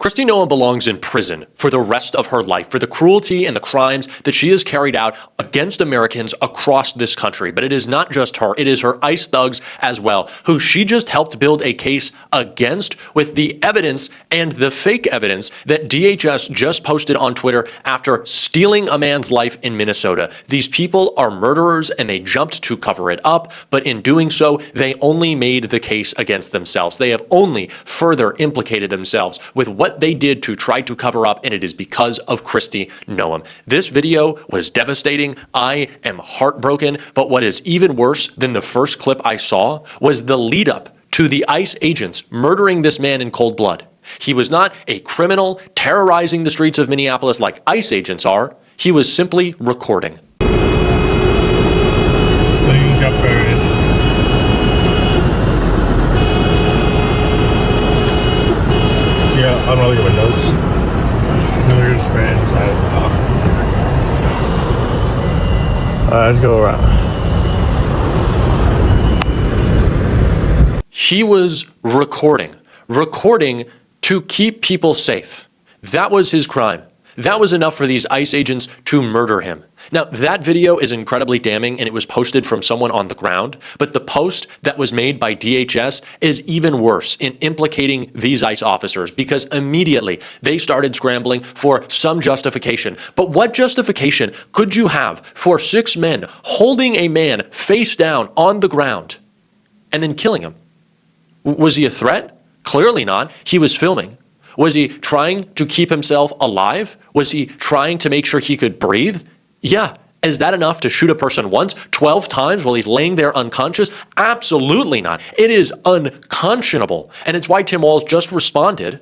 Kristi Noem belongs in prison for the rest of her life for the cruelty and the crimes that she has carried out against Americans across this country. But it is not just her, it is her ICE thugs as well, who she just helped build a case against with the evidence and the fake evidence that DHS just posted on Twitter after stealing a man's life in Minnesota. These people are murderers and they jumped to cover it up, but in doing so, they only made the case against themselves. They have only further implicated themselves with what they did to try to cover up, and it is because of Kristi Noem. This video was devastating. I am heartbroken, but what is even worse than the first clip I saw was the lead up to the ICE agents murdering this man in cold blood. He was not a criminal terrorizing the streets of Minneapolis like ICE agents are. He was simply recording. Yeah, I'm rolling your windows. No, you're just right inside. Let's go around. He was recording to keep people safe. That was his crime. That was enough for these ICE agents to murder him. Now, that video is incredibly damning and it was posted from someone on the ground, but the post that was made by DHS is even worse in implicating these ICE officers because immediately they started scrambling for some justification. But what justification could you have for 6 men holding a man face down on the ground and then killing him? Was he a threat? Clearly not. He was filming. Was he trying to keep himself alive? Was he trying to make sure he could breathe? Yeah. Is that enough to shoot a person once, 12 times while he's laying there unconscious? Absolutely not. It is unconscionable. And it's why Tim Walz just responded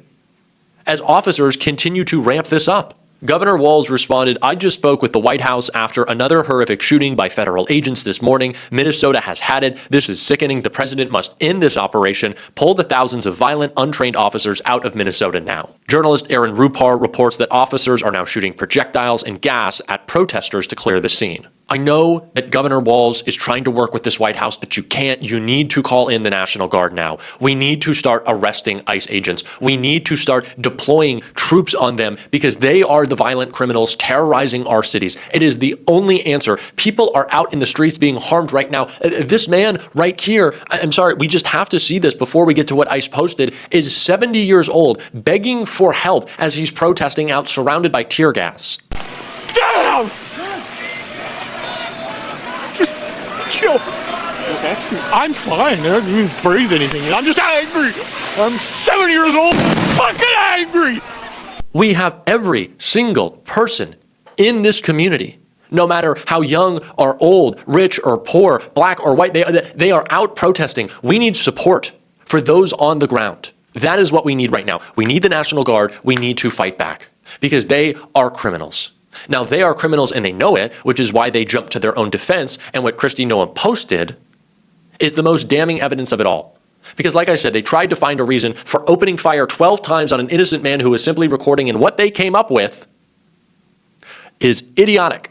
as officers continue to ramp this up. Governor Walz responded, "I just spoke with the White House after another horrific shooting by federal agents this morning. Minnesota has had it. This is sickening. The president must end this operation. Pull the thousands of violent, untrained officers out of Minnesota now." Journalist Aaron Rupar reports that officers are now shooting projectiles and gas at protesters to clear the scene. I know that Governor Walz is trying to work with this White House, but you can't. You need to call in the National Guard now. We need to start arresting ICE agents. We need to start deploying troops on them because they are the violent criminals terrorizing our cities. It is the only answer. People are out in the streets being harmed right now. This man right here, I'm sorry, we just have to see this before we get to what ICE posted, is 70 years old, begging for help as he's protesting out surrounded by tear gas. Damn! Chill. Okay. I'm fine. I don't even breathe anything. I'm just angry. I'm 7 years old. Fucking angry. We have every single person in this community, no matter how young or old, rich or poor, black or white, they are out protesting. We need support for those on the ground. That is what we need right now. We need the National Guard. We need to fight back because they are criminals. Now, they are criminals and they know it, which is why they jumped to their own defense. And what Kristi Noem posted is the most damning evidence of it all. Because like I said, they tried to find a reason for opening fire 12 times on an innocent man who was simply recording, and what they came up with is idiotic.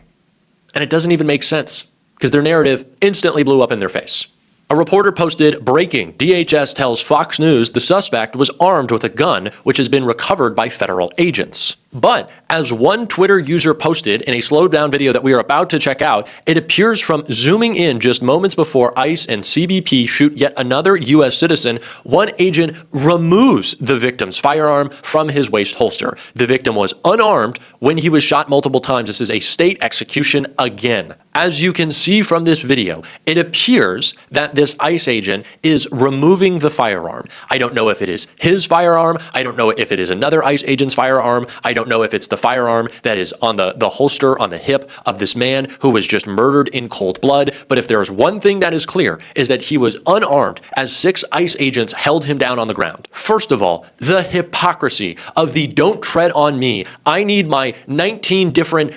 And it doesn't even make sense because their narrative instantly blew up in their face. A reporter posted, "Breaking, DHS tells Fox News the suspect was armed with a gun which has been recovered by federal agents." But as one Twitter user posted in a slowed down video that we are about to check out, it appears from zooming in just moments before ICE and CBP shoot yet another U.S. citizen, one agent removes the victim's firearm from his waist holster. The victim was unarmed when he was shot multiple times. This is a state execution again. As you can see from this video, it appears that this ICE agent is removing the firearm. I don't know if it is his firearm. I don't know if it is another ICE agent's firearm. I don't know if it's the firearm that is on the holster on the hip of this man who was just murdered in cold blood. But if there is one thing that is clear, is that he was unarmed as 6 ICE agents held him down on the ground. First of all, the hypocrisy of the "don't tread on me. I need my 19 different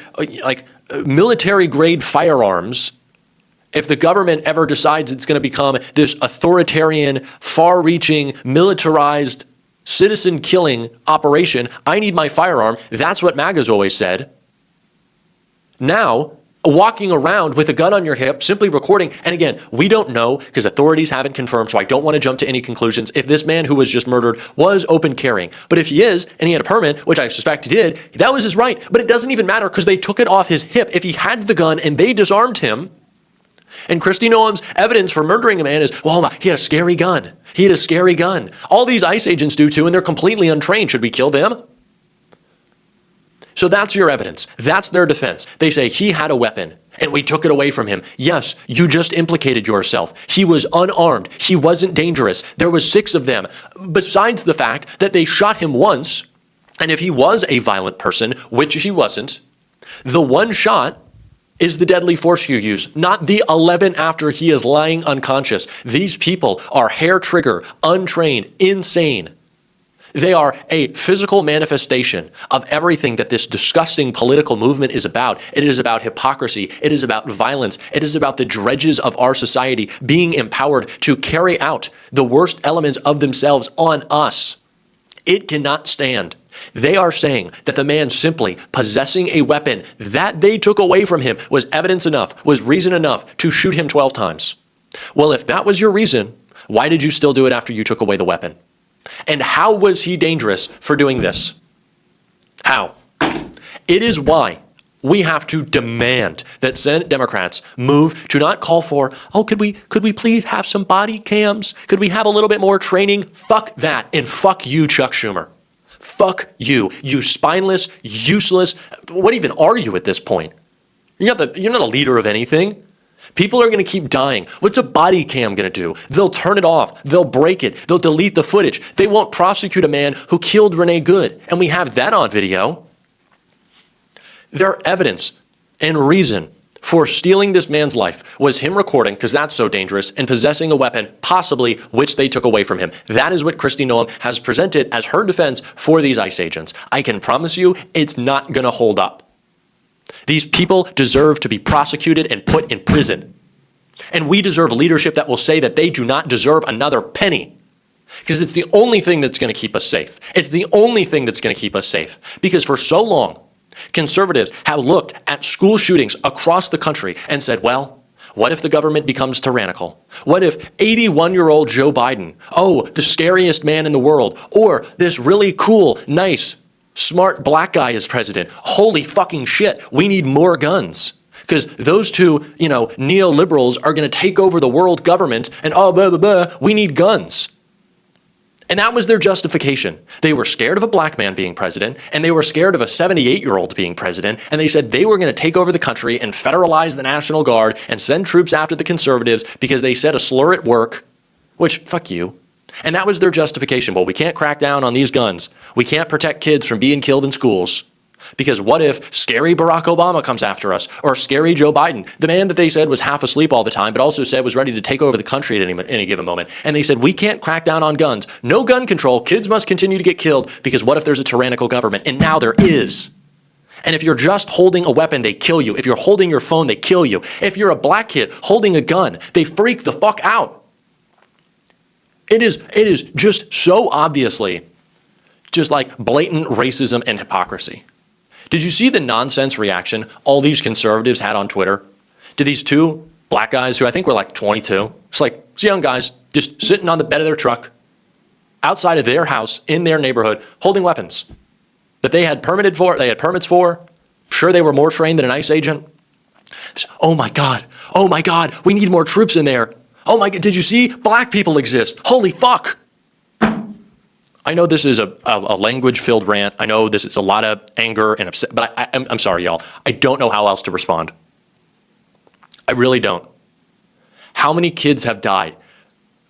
military grade firearms." If the government ever decides it's going to become this authoritarian, far-reaching, militarized, citizen-killing operation, I need my firearm. That's what MAGA's always said. Now, walking around with a gun on your hip, simply recording. And again, we don't know because authorities haven't confirmed, so I don't want to jump to any conclusions if this man who was just murdered was open carrying. But if he is, and he had a permit, which I suspect he did, that was his right. But it doesn't even matter because they took it off his hip. If he had the gun and they disarmed him, and Kristi Noem's evidence for murdering a man is, well, he had a scary gun. He had a scary gun. All these ICE agents do too, and they're completely untrained. Should we kill them? So that's your evidence. That's their defense. They say he had a weapon and we took it away from him. Yes, you just implicated yourself. He was unarmed. He wasn't dangerous. There was 6 of them. Besides the fact that they shot him once, and if he was a violent person, which he wasn't, the one shot is the deadly force you use, not the 11 after he is lying unconscious. These people are hair trigger, untrained, insane. They are a physical manifestation of everything that this disgusting political movement is about. It is about hypocrisy. It is about violence. It is about the dredges of our society being empowered to carry out the worst elements of themselves on us. It cannot stand. They are saying that the man simply possessing a weapon that they took away from him was evidence enough, was reason enough to shoot him 12 times. Well, if that was your reason, why did you still do it after you took away the weapon? And how was he dangerous for doing this? How? It is why we have to demand that Senate Democrats move to not call for, oh, could we please have some body cams? Could we have a little bit more training? Fuck that. And fuck you, Chuck Schumer. Fuck you. You spineless, useless. What even are you at this point? You're not a leader of anything. People are going to keep dying. What's a body cam going to do? They'll turn it off. They'll break it. They'll delete the footage. They won't prosecute a man who killed Renee Good. And we have that on video. Their evidence and reason for stealing this man's life was him recording, because that's so dangerous, and possessing a weapon, possibly, which they took away from him. That is what Kristi Noem has presented as her defense for these ICE agents. I can promise you it's not going to hold up. These people deserve to be prosecuted and put in prison. And we deserve leadership that will say that they do not deserve another penny. Because it's the only thing that's going to keep us safe. It's the only thing that's going to keep us safe. Because for so long, conservatives have looked at school shootings across the country and said, well, what if the government becomes tyrannical? What if 81-year-old Joe Biden, oh, the scariest man in the world, or this really cool, nice, smart black guy is president? Holy fucking shit, we need more guns. Because those two, neoliberals are going to take over the world government and blah, blah, blah, we need guns. And that was their justification. They were scared of a black man being president, and they were scared of a 78-year-old being president, and they said they were going to take over the country and federalize the National Guard and send troops after the conservatives because they said a slur at work, which, fuck you. And that was their justification. Well, we can't crack down on these guns. We can't protect kids from being killed in schools. Because what if scary Barack Obama comes after us, or scary Joe Biden, the man that they said was half asleep all the time, but also said was ready to take over the country at any given moment. And they said, we can't crack down on guns. No gun control. Kids must continue to get killed because what if there's a tyrannical government? And now there is. And if you're just holding a weapon, they kill you. If you're holding your phone, they kill you. If you're a black kid holding a gun, they freak the fuck out. It is just so obviously just like blatant racism and hypocrisy. Did you see the nonsense reaction all these conservatives had on Twitter to these 2 black guys who I think were like 22? It's young guys just sitting on the bed of their truck outside of their house in their neighborhood holding weapons that they had permits for. I'm sure they were more trained than an ICE agent. Oh my God, we need more troops in there. Oh my God, did you see? Black people exist. Holy fuck. I know this is a language-filled rant. I know this is a lot of anger and upset, but I'm sorry, y'all. I don't know how else to respond. I really don't. How many kids have died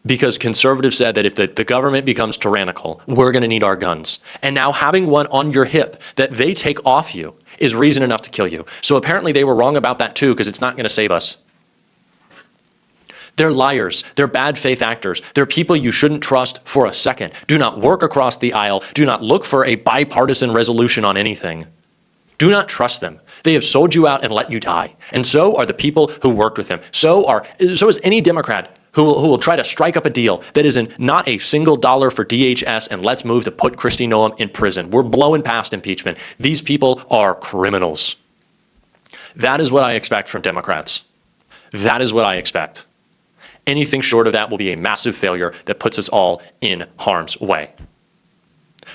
because conservatives said that if the government becomes tyrannical, we're going to need our guns. And now having one on your hip that they take off you is reason enough to kill you. So apparently they were wrong about that too, because it's not going to save us. They're liars. They're bad faith actors. They're people you shouldn't trust for a second. Do not work across the aisle. Do not look for a bipartisan resolution on anything. Do not trust them. They have sold you out and let you die. And so are the people who worked with them. So is any Democrat who will try to strike up a deal that is not a single dollar for DHS and let's move to put Kristi Noem in prison. We're blowing past impeachment. These people are criminals. That is what I expect from Democrats. That is what I expect. Anything short of that will be a massive failure that puts us all in harm's way.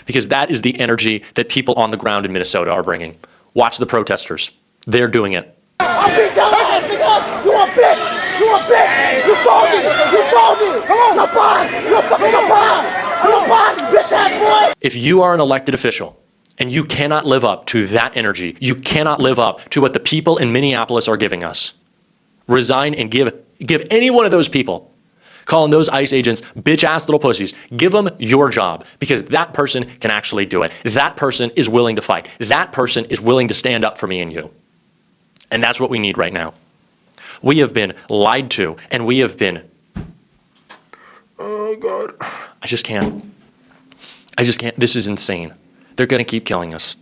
Because that is the energy that people on the ground in Minnesota are bringing. Watch the protesters. They're doing it. I'll beat your ass, nigga! You a bitch! You a bitch! You phony! You phony! Come on! You're fine! You're fucking fine! You're fine, bitch ass boy! If you are an elected official and you cannot live up to that energy, you cannot live up to what the people in Minneapolis are giving us, resign and give any one of those people, calling those ICE agents bitch-ass little pussies, give them your job, because that person can actually do it. That person is willing to fight. That person is willing to stand up for me and you. And that's what we need right now. We have been lied to, and we have been, oh God, I just can't. This is insane. They're going to keep killing us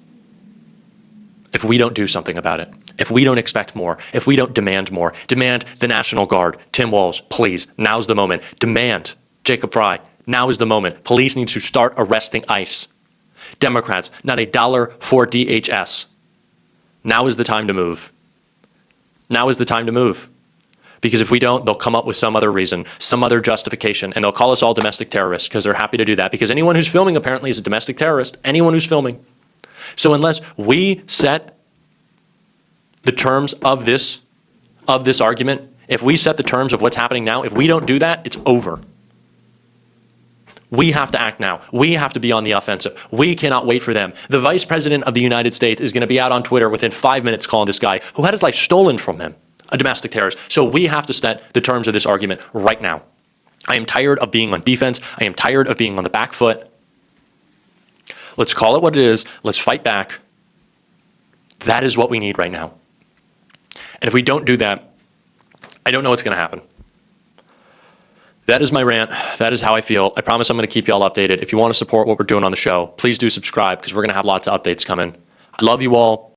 if we don't do something about it. If we don't expect more, if we don't demand more, demand the National Guard. Tim Walz, please, now's the moment. Demand Jacob Frey, now is the moment. Police need to start arresting ICE. Democrats, not a dollar for DHS. Now is the time to move. Now is the time to move. Because if we don't, they'll come up with some other reason, some other justification, and they'll call us all domestic terrorists because they're happy to do that. Because anyone who's filming apparently is a domestic terrorist, anyone who's filming. So unless we set the terms of this argument, if we set the terms of what's happening now, if we don't do that, it's over. We have to act now. We have to be on the offensive. We cannot wait for them. The Vice President of the United States is going to be out on Twitter within 5 minutes calling this guy who had his life stolen from him a domestic terrorist. So we have to set the terms of this argument right now. I am tired of being on defense. I am tired of being on the back foot. Let's call it what it is. Let's fight back. That is what we need right now. And if we don't do that, I don't know what's going to happen. That is my rant. That is how I feel. I promise I'm going to keep you all updated. If you want to support what we're doing on the show, please do subscribe because we're going to have lots of updates coming. I love you all.